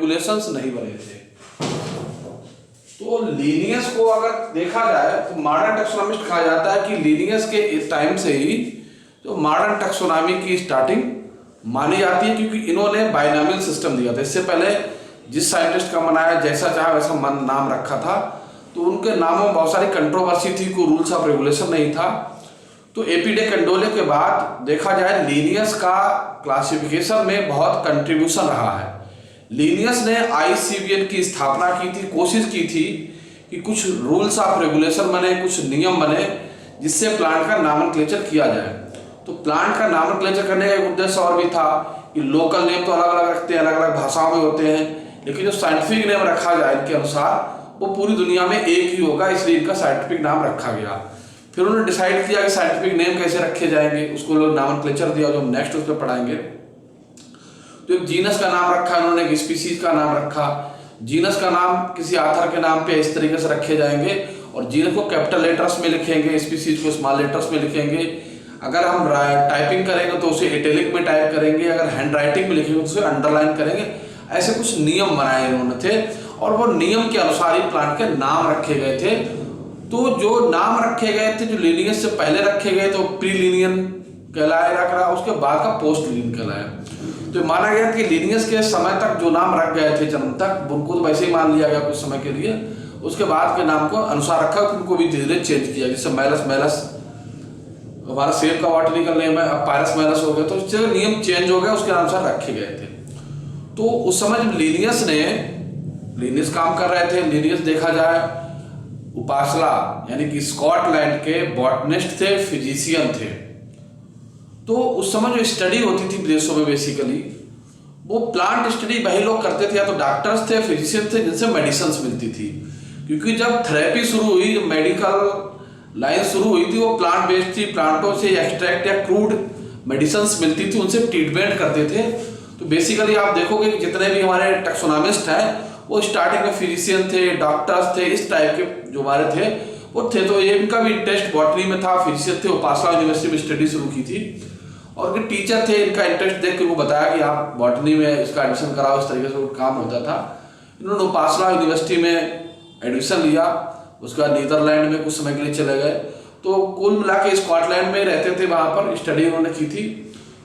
Regulations नहीं बने थे। तो लीनियस को अगर देखा जाए तो मॉडर्न टैक्सोनॉमिस्ट कहा जाता है कि लीनियस के इस टाइम से ही जो मॉडर्न टैक्सोनॉमी की स्टार्टिंग मानी जाती है, क्योंकि इन्होंने बाइनॉमियल सिस्टम दिया था। इससे पहले जिस साइंटिस्ट का मनाया जैसा चाहे वैसा नाम रखा था, तो उनके नामों में बहुत सारी कंट्रोवर्सी थी, कोई रूल्स ऑफ रेगुलेशन नहीं था। तो एपी डे कैंडोले के बाद देखा जाए लीनियस का क्लासिफिकेशन में बहुत कंट्रीब्यूशन रहा है। लीनियस ने आईसीबीएन की स्थापना की थी, कोशिश की थी कि कुछ रूल्स ऑफ रेगुलेशन बने, कुछ नियम बने जिससे प्लांट का नॉमेनक्लेचर किया जाए। तो प्लांट का नॉमेनक्लेचर करने का एक उद्देश्य और भी था कि लोकल नेम तो अलग अलग रखते हैं, अलग अलग भाषाओं में होते हैं, लेकिन जो साइंटिफिक नेम रखा जाए इनके अनुसार वो पूरी दुनिया में एक ही होगा, इसलिए इनका साइंटिफिक नाम रखा गया। फिर उन्होंने डिसाइड किया कि साइंटिफिक नेम कैसे रखे जाएंगे, उसको लोग नॉमेनक्लेचर दिया जो हम नेक्स्ट उस पर पढ़ाएंगे। तो एक जीनस का नाम रखा इन्होंने, एक स्पीसीज का नाम रखा। जीनस का नाम किसी आथर के नाम पे इस तरीके से रखे जाएंगे और जीनस को कैपिटल लेटर्स में लिखेंगे, स्पीसीज को स्मॉल लेटर्स में लिखेंगे। अगर हम टाइपिंग करेंगे तो उसे इटैलिक में टाइप करेंगे, अगर हैंड राइटिंग में लिखेंगे तो उसे अंडरलाइन करेंगे। ऐसे कुछ नियम बनाए इन्होंने थे और वो नियम के अनुसार ही प्लांट के नाम रखे गए थे। तो जो नाम रखे गए थे, जो लीनियस से पहले रखे गए तो प्री लीनियन कहलाया, उसके बाद का पोस्ट लीनियन कहलाया। तो माना गया कि लीनियस के समय तक जो नाम रख गए थे जन्म तक, उनको तो वैसे ही मान लिया गया कुछ समय के लिए। उसके बाद के नाम को अनुसार रखा, उनको भी धीरे धीरे चेंज किया। जैसे मेलस हमारा सेब का बॉटनिकल नेम है, अब पायरस मेलस हो गया, तो इससे नियम चेंज हो गया, उसके अनुसार रखे गए थे। तो उस समय जब लीनियस काम कर रहे थे, लीनियस देखा जाए उपासला यानी कि स्कॉटलैंड के बॉटनिस्ट थे, फिजिशियन थे। तो उस समय जो स्टडी होती थी विदेशों में बेसिकली वो प्लांट स्टडी वही लोग करते थे, या तो डॉक्टर्स थे, फिजिशियन थे, जिनसे मेडिसिन मिलती थी। क्योंकि जब थेरेपी शुरू हुई, जब मेडिकल लाइन शुरू हुई थी, वो प्लांट बेस्ड थी। प्लांटों से एक्सट्रैक्ट या क्रूड मेडिसिन मिलती थी, उनसे ट्रीटमेंट करते थे। तो बेसिकली आप देखोगे कि जितने भी हमारे टैक्सोनॉमिस्ट हैं वो स्टार्टिंग में फिजिशियन थे, डॉक्टर्स थे, इस टाइप के जो हमारे थे वो थे। तो ये इनका भी इंटरेस्ट बॉटनी में था, फिजिशियन थे, उपासला यूनिवर्सिटी में स्टडी शुरू की थी। और उनके टीचर थे, इनका इंटरेस्ट देख के वो बताया कि आप बॉटनी में इसका एडमिशन कराओ, इस तरीके से वो काम होता था। इन्होंने उपासला यूनिवर्सिटी में एडमिशन लिया, उसके बाद नीदरलैंड में कुछ समय के लिए चले गए। तो कुल मिला के स्कॉटलैंड में रहते थे, वहाँ पर स्टडी उन्होंने की थी।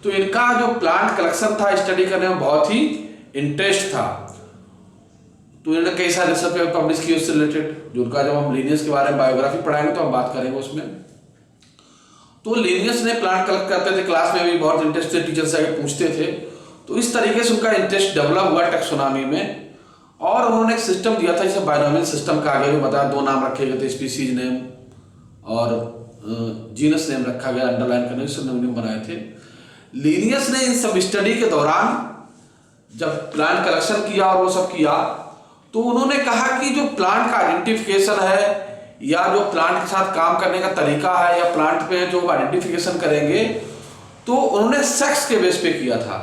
तो इनका जो प्लांट कलेक्शन था स्टडी करने में बहुत ही इंटरेस्ट था। तो इन्होंने कई सारे रिसर्च पेपर पब्लिश किए उससे रिलेटेड, जो उनका जब हम लीनियस के बारे में बायोग्राफी पढ़ाएंगे तो हम बात करेंगे उसमें। तो लीनियस ने प्लांट कलेक्ट करते थे, क्लास में भी बहुत इंटरेस्ट थे, टीचर से आके पूछते थे। तो इस तरीके से उनका इंटरेस्ट डेवलप हुआ टैक्सोनॉमी में। और उन्होंने एक सिस्टम दिया था, इसे बाइनॉमियल सिस्टम का आगे भी बताया। दो नाम रखे गए थे, स्पीसीज नेम और जीनस नेम रखा गया, अंडरलाइन करने के नियम बनाए थे। लीनियस ने इन सब स्टडी के दौरान जब प्लांट कलेक्शन किया और वो सब किया, तो उन्होंने कहा कि जो प्लांट का आइडेंटिफिकेशन है या जो प्लांट के साथ काम करने का तरीका है या प्लांट पे जो आइडेंटिफिकेशन करेंगे, तो उन्होंने सेक्स के बेस पे किया था।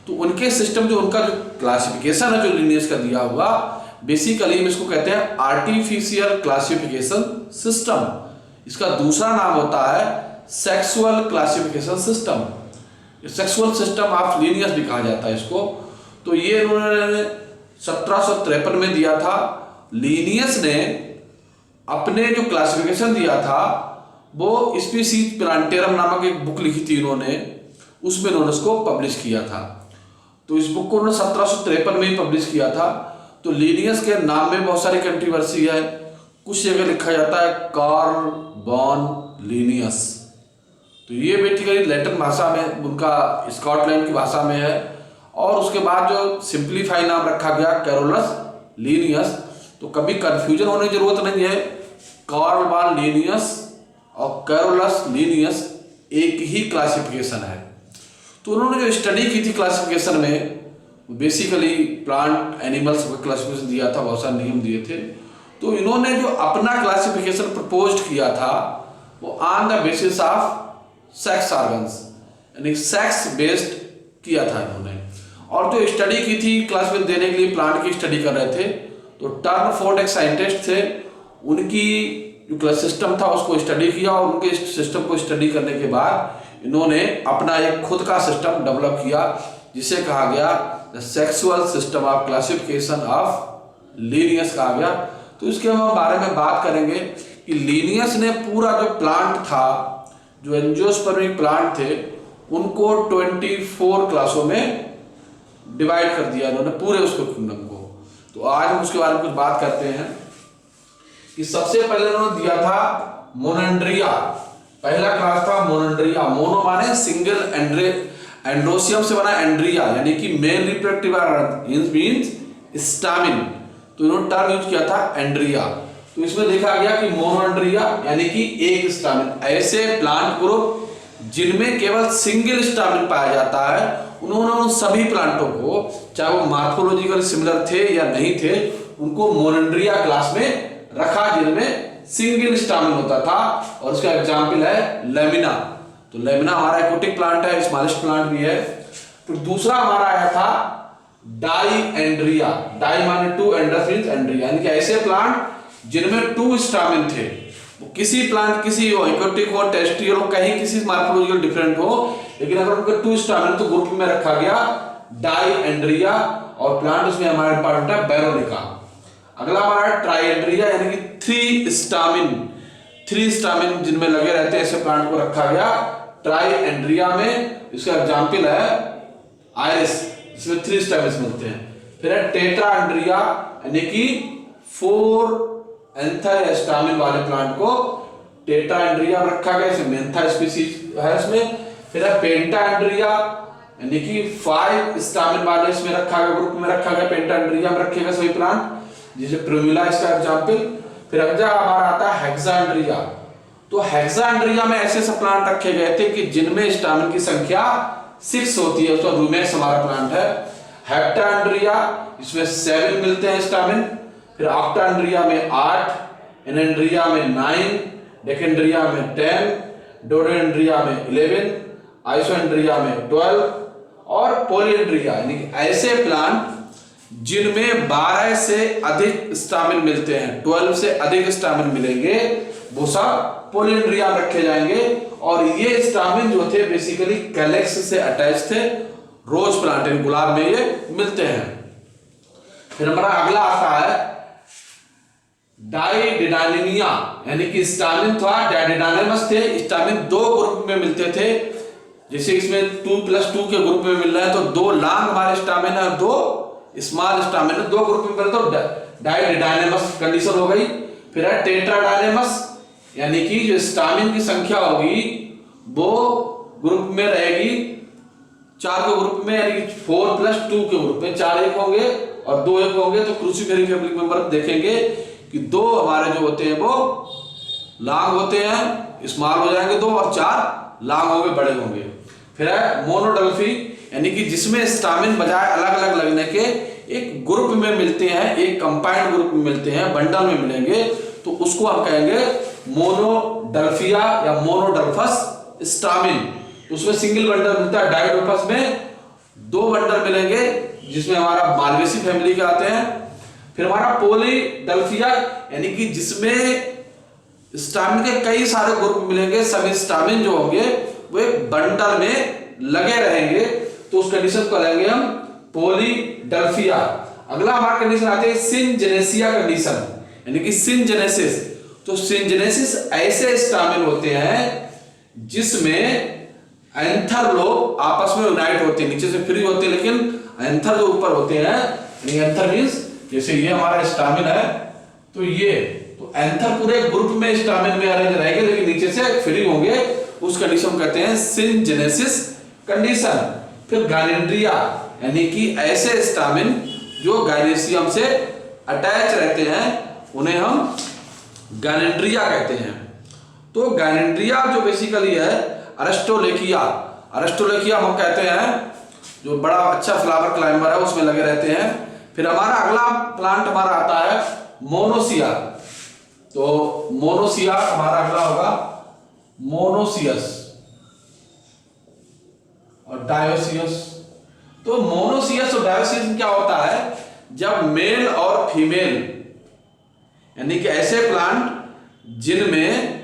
तो उनके सिस्टम जो उनका जो क्लासिफिकेशन है जो लीनियस का दिया हुआ, बेसिकली इसको कहते हैं आर्टिफिशियल क्लासिफिकेशन सिस्टम। इसका दूसरा नाम होता है sexual classification system. Sexual system of Linnaeus भी कहा जाता है इसको। तो ये उन्होंने 1753 में दिया था। लीनियस ने अपने जो क्लासिफिकेशन दिया था वो स्पीसीज प्लांटेरम नामक एक बुक लिखी थी इन्होंने, उसमें इन्होंने उसको पब्लिश किया था। तो इस बुक को उन्होंने 1753 में ही पब्लिश किया था। तो लीनियस के नाम में बहुत सारी कंट्रोवर्सी है। कुछ जगह लिखा जाता है कार्ल वॉन लीनियस, तो ये बेसिकली लैटिन भाषा में, उनका स्कॉटलैंड की भाषा में है। और उसके बाद जो सिंप्लीफाई नाम रखा गया कैरोलस लीनियस। तो कभी कंफ्यूजन होने की जरूरत नहीं है, कार्ल वॉन लीनियस और कैरोलस लीनियस एक ही क्लासिफिकेशन है। तो उन्होंने जो स्टडी की थी क्लासिफिकेशन में, बेसिकली प्लांट एनिमल्स का क्लासिफिकेशन दिया था, बहुत सारे नियम दिए थे। तो इन्होंने जो अपना क्लासिफिकेशन प्रपोज किया था वो on the basis of sex organs, यानी सेक्स बेस्ड किया था इन्होंने। और जो स्टडी की थी क्लासिफिकेशन देने के लिए प्लांट की स्टडी कर रहे थे, तो टर्नफोर्ड एक साइंटिस्ट थे, उनकी जो सिस्टम था उसको स्टडी किया और उनके सिस्टम को स्टडी करने के बाद इन्होंने अपना एक खुद का सिस्टम डेवलप किया जिसे कहा गया the sexual system of classification of Linnaeus कहा गया। तो इसके हम बारे में बात करेंगे कि लीनियस ने पूरा जो प्लांट था, जो एंजियोस्पर्मिक प्लांट थे, उनको 24 क्लासों में डिवाइड कर दिया इन्होंने पूरे उसको किंगडम को। तो आज हम उसके बारे में कुछ बात करते हैं कि सबसे पहले उन्होंने दिया था मोनेंड्रिया। पहला क्लास था मोनेंड्रिया। मोनो माने सिंगल, एंड्रोसियम से बना एंड्रिया यानी कि male reproductive organ means stamen. तो इन्होंने टर्म यूज किया था एंड्रिया। तो इसमें देखा गया कि मोनोएंड्रिया यानी कि एक स्टामिन, ऐसे प्लांट ग्रुप जिनमें केवल सिंगल स्टामिन पाया जाता है, उन्होंने उन सभी प्लांटों को, चाहे वो मॉर्फोलॉजिकल सिमिलर थे या नहीं थे, उनको मोनोएंड्रिया क्लास में रखा जिनमें सिंगल स्टामिन होता था। और उसका एग्जाम्पल है लेमिना। तो लेमिना हमारा एक्वोटिक प्लांट है, स्मॉलेस्ट प्लांट भी है। फिर दूसरा हमारा आया था डाईएंड्रिया। डाई माने टू, एंड्रस मींस एंड्रिया, यानी कि ऐसे प्लांट जिनमें 2 स्टामिन थे। वो किसी प्लांट, किसी हो, एक्वोटिक हो, टेरेस्ट्रियल हो, कहीं किसी मॉर्फोलॉजिकल डिफरेंट हो, लेकिन अगर उनके 2 स्टामिन तो ग्रुप में रखा गया डाईएंड्रिया। और प्लांट उसमें हमारा इंपॉर्टेंट है बेरोनिका। अगला हमारा ट्राईएंड्रिया यानी कि 3 स्टामिन जिनमें लगे रहते हैं, ऐसे प्लांट को रखा गया ट्राईएंड्रिया में। इसका एग्जाम्पल है आयरिस, इसमें 3 स्टामिन मिलते हैं। फिर है टेट्राएंड्रिया यानी कि 4 एंथर स्टामिन वाले प्लांट को टेट्राएंड्रिया में रखा गया, इसमें मेंथा स्पीसीज है इसमें। फिर है पेंटाएंड्रिया यानी कि 5 स्टामिन वाले इसमें रखा गया, ग्रुप में रखा गया, पेंटाएंड्रिया में रखेगा सभी प्लांट, जैसे प्रिमुला इसका एग्जाम्पल। फिर अगला हमारा आता है हेक्साएंड्रिया। तो हेक्साएंड्रिया में ऐसे सब प्लांट रखे गए थे कि जिनमें स्टामिन की संख्या 6 होती है, उसका रूमेक्स हमारा प्लांट है। हेप्टाएंड्रिया, इसमें 7 मिलते हैं स्टामिन। फिर ऑक्टाएंड्रिया में 8, एनेंड्रिया में 9, डेकेंड्रिया में 10, डोडेंड्रिया में 11, आइसोएंड्रिया में 12 और पॉलीएंड्रिया यानी कि ऐसे प्लांट जिनमें 12 से अधिक स्टामिन मिलते हैं, 12 से अधिक स्टामिन मिलेंगे, वो सब पॉलीएंड्रिया में रखे जाएंगे। और ये स्टामिन जो थे बेसिकली कैलेक्स से अटैच थे, रोज प्लांट यानी गुलाब में ये मिलते हैं। फिर हमारा अगला आता है डाइडिडाइनिया यानी कि स्टामिन था डाइडिडाइनमस थे। स्टामिन 2 ग्रुप में मिलते थे, जैसे इसमें 2+2 के ग्रुप में मिल रहा है, तो 2 लॉन्ग हमारे स्टामिन है और 2 स्मॉल स्टामिन है, 2 ग्रुप में मिलते तो डाइडिडाइनमस कंडीशन हो गई। फिर है टेट्राडाइनेमस यानी कि जो स्टामिन की संख्या होगी वो ग्रुप में रहेगी 4 के ग्रुप में, यानी कि 4+2 के ग्रुप में 4 एक होंगे और 2 एक होंगे। तो क्रूसिफेरी फैमिली मेंबर देखेंगे कि 2 हमारे जो होते हैं वो लॉन्ग होते हैं, स्मॉल हो जाएंगे 2, और 4 लॉन्ग होंगे, बड़े होंगे। फिर है मोनोडल्फी यानी कि जिसमें स्टामिन बजाय अलग अलग लगने के एक ग्रुप में मिलते हैं, एक कंपाउंड ग्रुप में मिलते हैं, बंडल में मिलेंगे, तो उसको हम कहेंगे मोनोडल्फिया या मोनोडल्फस स्टामिन। उसमें सिंगल बंडल मिलता है। डाइडल्फस में 2 बंडल मिलेंगे जिसमें हमारा मालवेसी फैमिली के आते हैं। फिर हमारा पॉलीडल्फिया यानी कि जिसमें स्टामिन के कई सारे ग्रुप मिलेंगे, सभी स्टामिन जो होंगे वो एक बंडल में लगे रहेंगे, तो उस कंडीशन को लेंगे हम पॉलीडल्फिया। अगला हमारा कंडीशन आती है सिनजेनेसिया कंडीशन यानी कि सिनजेनेसिस। तो सिनजेनेसिस ऐसे स्टामिन होते हैं जिसमें एंथर लोब आपस में यूनाइट होते हैं, नीचे से फ्री होते हैं, लेकिन एंथर जो ऊपर होते हैं, एंथर मींस जैसे ये हमारा स्टामिन है, तो ये तो एंथर पूरे ग्रुप में स्टामिन में अरेंज रहेंगे, लेकिन नीचे से फ्री होंगे, उस कंडीशन को कहते हैं सिनजेनेसिस कंडीशन। फिर गाइनेंड्रिया यानी कि ऐसे स्टामिन जो गाइनेसियम से अटैच रहते हैं, उन्हें हम गाइनेंड्रिया कहते हैं। तो गाइनेंड्रिया जो बेसिकली है अरेस्टोलेकिया, अरेस्टोलेकिया हम कहते हैं, जो बड़ा अच्छा फ्लावर क्लाइंबर है उसमें लगे रहते हैं। फिर हमारा अगला प्लांट हमारा आता है मोनोसिया। तो मोनोसिया हमारा अगला होगा मोनोसियस और डायोसियस। तो मोनोसियस और डायोसियस में क्या होता है, जब मेल और फीमेल यानी कि ऐसे प्लांट जिनमें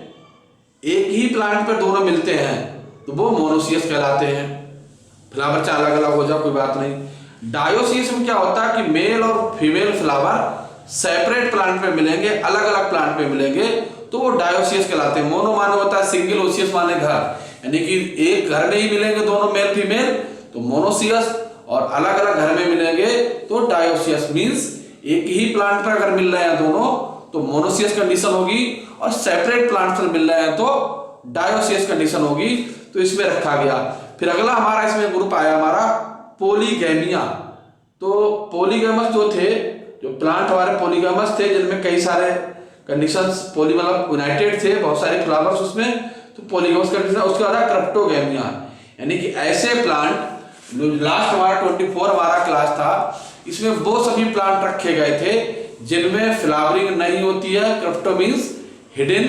एक ही प्लांट पर दोनों मिलते हैं, तो वो मोनोसियस कहलाते हैं। फ्लावर चाहे अलग अलग हो जाए कोई बात नहीं। डायोसियस में क्या होता है कि मेल और फीमेल फ्लावर सेपरेट प्लांट पे मिलेंगे, अलग अलग प्लांट पे मिलेंगे तो वो डायोसियस कहलाते हैं। मोनो माने होता है सिंगल ओसियस माने घर, यानी कि एक घर में ही मिलेंगे दोनों मेल फीमेल तो मोनोसियस, और अलग अलग घर में मिलेंगे तो डायोसियस। मींस एक ही प्लांट पर अगर मिल रहे हैं दोनों तो मोनोसियस कंडीशन होगी, और सेपरेट प्लांट पर मिल रहे हैं तो डायोसियस कंडीशन होगी। तो इसमें रखा गया। फिर अगला हमारा इसमें ग्रुप आया हमारा पॉलीगैमिया। तो पॉलीगैमस जो थे, जो प्लांट हमारे पॉलीगैमस थे जिनमें कई सारे कंडीशंस पॉली मतलब यूनाइटेड थे, बहुत सारे फ्लावर्स उसमें, तो पॉलीगैमस कंडीशन। उसके बाद क्रिप्टोगैमिया, यानी कि ऐसे प्लांट जो लास्ट हमारा 24 हमारा क्लास था, इसमें वो सभी प्लांट रखे गए थे जिनमें फ्लावरिंग नहीं होती है। Crypto means hidden,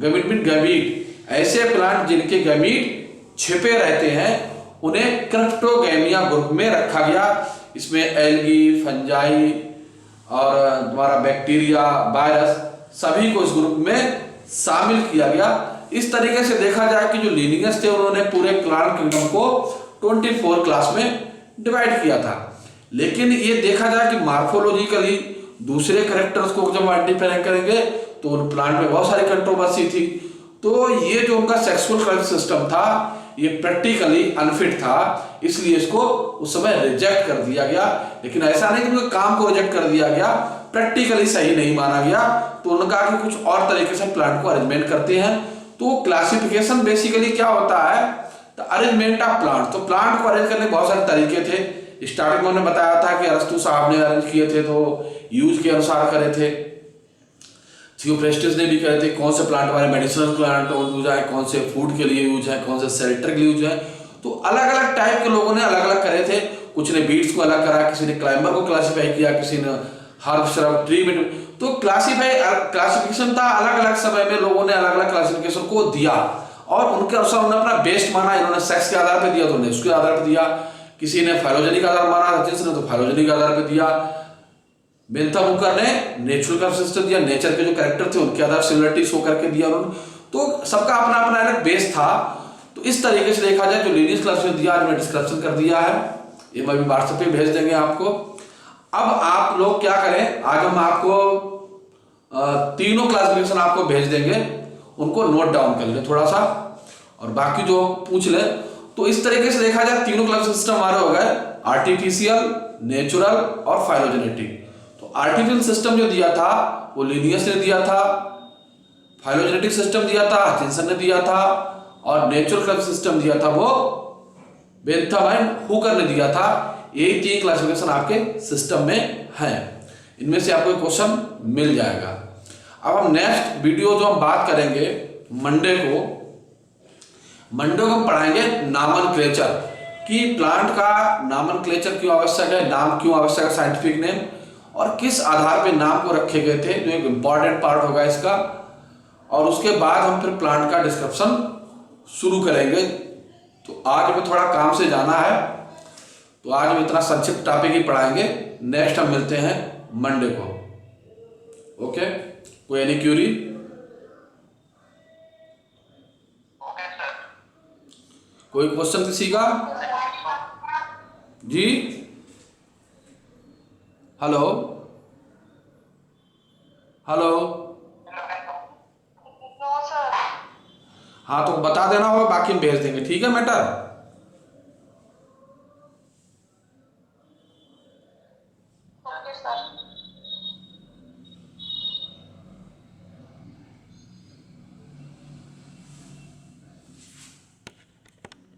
gamete mean gamete, ऐसे प्लांट जिनके गैमीट छिपे रहते हैं उन्हें क्रिप्टोगैमिया ग्रुप में रखा गया। इसमें एल्गी, फंजाई और हमारा बैक्टीरिया, वायरस सभी को इस ग्रुप में शामिल किया गया। इस तरीके से देखा जाए कि जो लिनियस थे उन्होंने पूरे प्लांट किंगडम को 24 क्लास में डिवाइड किया था। लेकिन ये देखा जाए कि मार्फोलॉजिकली दूसरे कैरेक्टर्स को जब आइडेंटिफाई करेंगे तो उन प्लांट में बहुत सारी कंट्रोवर्सी थी। तो ये जो उनका सेक्सुअल रिप्रोडक्टिव सिस्टम था ये प्रैक्टिकली अनफिट था, इसलिए इसको उस समय रिजेक्ट कर दिया गया। लेकिन ऐसा नहीं कि उनके काम को रिजेक्ट कर दिया गया, प्रैक्टिकली सही नहीं माना गया। तो उनका कि कुछ और तरीके से प्लांट को अरेंजमेंट करते हैं। तो क्लासिफिकेशन बेसिकली क्या होता है, तो अरेंजमेंट ऑफ प्लांट। तो प्लांट को अरेंज करने के बहुत सारे तरीके थे। स्टार्टिंग में उन्होंने बताया था कि अरस्तु साहब ने अरेंज किए थे, तो यूज के अनुसार करे थे। थियोफ्रेस्टस ने भी कहे थे कौन से प्लांट हमारे मेडिसिनल प्लांट यूज है, कौन से फूड के लिए यूज है, कौन से शेल्टर के लिए यूज है। तो अलग अलग टाइप के लोगों ने अलग अलग करे थे। कुछ ने बीट्स को अलग करा, किसी ने क्लाइंबर को क्लासीफाई किया, किसी ने हर्ब, श्रब, ट्री। तो क्लासिफिकेशन था, अलग अलग समय में लोगों ने अलग अलग क्लासिफिकेशन को दिया और उनके अनुसार उन्होंने अपना बेस्ट माना। इन्होंने सेक्स के आधार पर दिया तो उन्होंने उसके आधार पर दिया, किसी ने फाइलोजेनिक आधार माना, जिसने तो फाइलोजेनिक आधार पर दिया। बेंथम हुकर ने नेचुरल का सिस्टम दिया, नेचर के जो कैरेक्टर थे उनके आधार सिमिलरिटी शो करके दिया उन्होंने। तो सबका अपना अपना अलग बेस था। तो इस तरीके से देखा जाए जो लीनियस क्लासिफिकेशन दिया, आज मैंने डिस्क्रिप्शन कर दिया है, ये मैं भी व्हाट्सएप पे भेज देंगे आपको। अब आप लोग क्या करें, आज हम आपको तीनों क्लासिफिकेशन आपको भेज देंगे, उनको नोट डाउन कर ले थोड़ा सा और बाकी जो पूछ ले। तो इस तरीके से देखा जाए तीनों क्लासिफिकेशन सिस्टम हमारे हो गए, आर्टिफिशियल, नेचुरल और फाइलोजेनेटिक। तो आर्टिफिशियल सिस्टम जो दिया था वो लिनियस ने दिया था, फाइलोजेनेटिक सिस्टम दिया था हचिंसन ने दिया था, और नेचुरल सिस्टम दिया था वो बेंथम एंड हुकर ने दिया था। ये तीन क्लासिफिकेशन आपके सिस्टम में है, इनमें से आपको क्वेश्चन मिल जाएगा। अब हम नेक्स्ट वीडियो जो हम बात करेंगे मंडे को हम पढ़ाएंगे नामनक्लेचर कि प्लांट का नामनक्लेचर क्यों आवश्यक है, नाम क्यों आवश्यक है, साइंटिफिक नेम, और किस आधार पे नाम को रखे गए थे, जो एक इंपॉर्टेंट पार्ट होगा इसका। और उसके बाद हम फिर प्लांट का डिस्क्रिप्शन शुरू करेंगे। तो आज हमें थोड़ा काम से जाना है, तो आज हम इतना संक्षिप्त टॉपिक ही पढ़ाएंगे। नेक्स्ट हम मिलते हैं मंडे को। ओके, कोई एनी क्यूरी? कोई क्वेश्चन किसी का? जी, हेलो हेलो, हाँ तो बता देना होगा, बाकी हम भेज देंगे। ठीक है मैटर।